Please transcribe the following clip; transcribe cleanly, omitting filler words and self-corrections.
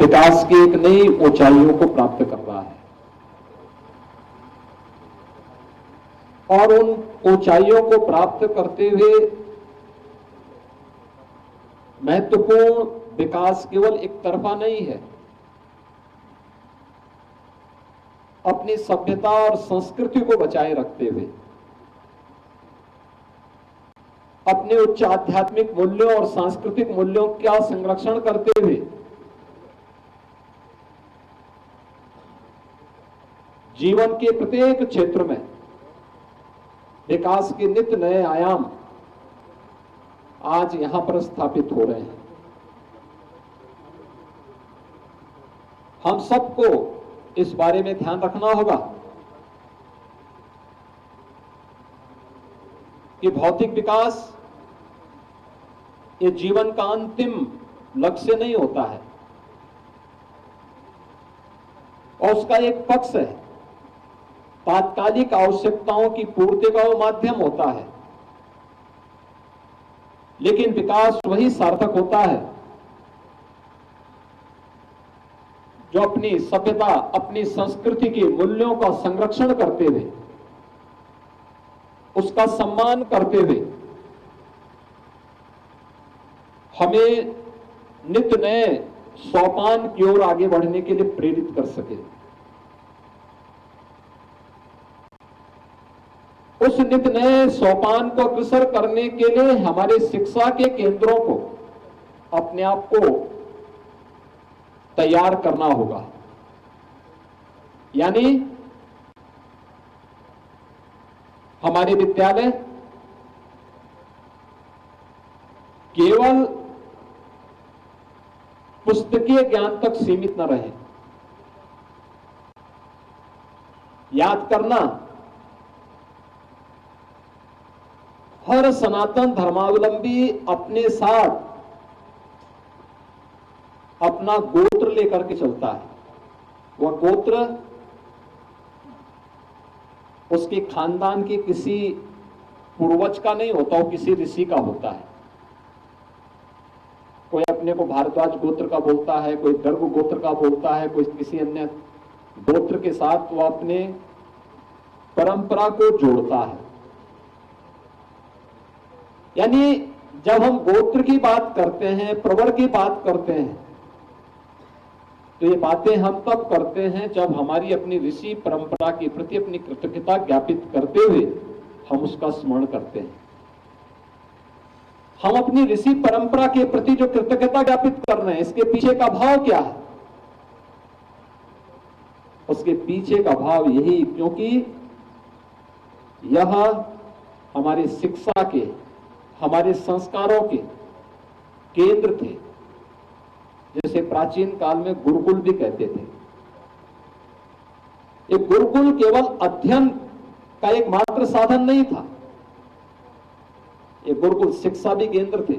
विकास की एक नई ऊंचाइयों को प्राप्त कर रहा है और उन ऊंचाइयों को प्राप्त करते हुए महत्वपूर्ण विकास केवल एक तरफा नहीं है। अपनी सभ्यता और संस्कृति को बचाए रखते हुए, अपने उच्च आध्यात्मिक मूल्यों और सांस्कृतिक मूल्यों का संरक्षण करते हुए जीवन के प्रत्येक क्षेत्र में विकास के नित्य नए आयाम आज यहां पर स्थापित हो रहे हैं। हम सबको इस बारे में ध्यान रखना होगा कि भौतिक विकास ये जीवन का अंतिम लक्ष्य नहीं होता है और उसका एक पक्ष है, तात्कालिक आवश्यकताओं की पूर्ति का वो माध्यम होता है। लेकिन विकास वही सार्थक होता है जो अपनी सभ्यता, अपनी संस्कृति के मूल्यों का संरक्षण करते हुए, उसका सम्मान करते हुए हमें नित्य नए सोपान की ओर आगे बढ़ने के लिए प्रेरित कर सके। उस नित्य नए सोपान को अग्रसर करने के लिए हमारे शिक्षा के केंद्रों को अपने आप को तैयार करना होगा। यानी हमारे विद्यालय केवल पुस्तकीय ज्ञान तक सीमित न रहे। याद करना, हर सनातन धर्मावलंबी अपने साथ अपना गोत्र लेकर के चलता है। वह गोत्र उसके खानदान के किसी पूर्वज का नहीं होता, वो किसी ऋषि का होता है। कोई अपने को भारद्वाज गोत्र का बोलता है, कोई गर्ग गोत्र का बोलता है, कोई किसी अन्य गोत्र के साथ वो अपने परंपरा को जोड़ता है। यानी जब हम गोत्र की बात करते हैं, प्रवर की बात करते हैं, तो ये बातें हम तब करते हैं जब हमारी अपनी ऋषि परंपरा के प्रति अपनी कृतज्ञता ज्ञापित करते हुए हम उसका स्मरण करते हैं। हम अपनी ऋषि परंपरा के प्रति जो कृतज्ञता ज्ञापित कर रहे हैं, इसके पीछे का भाव क्या है? उसके पीछे का भाव यही, क्योंकि यह हमारी शिक्षा के, हमारे संस्कारों के केंद्र थे, जैसे प्राचीन काल में गुरुकुल भी कहते थे। ये गुरुकुल केवल अध्ययन का एक मात्र साधन नहीं था, ये गुरुकुल शिक्षा भी केंद्र थे।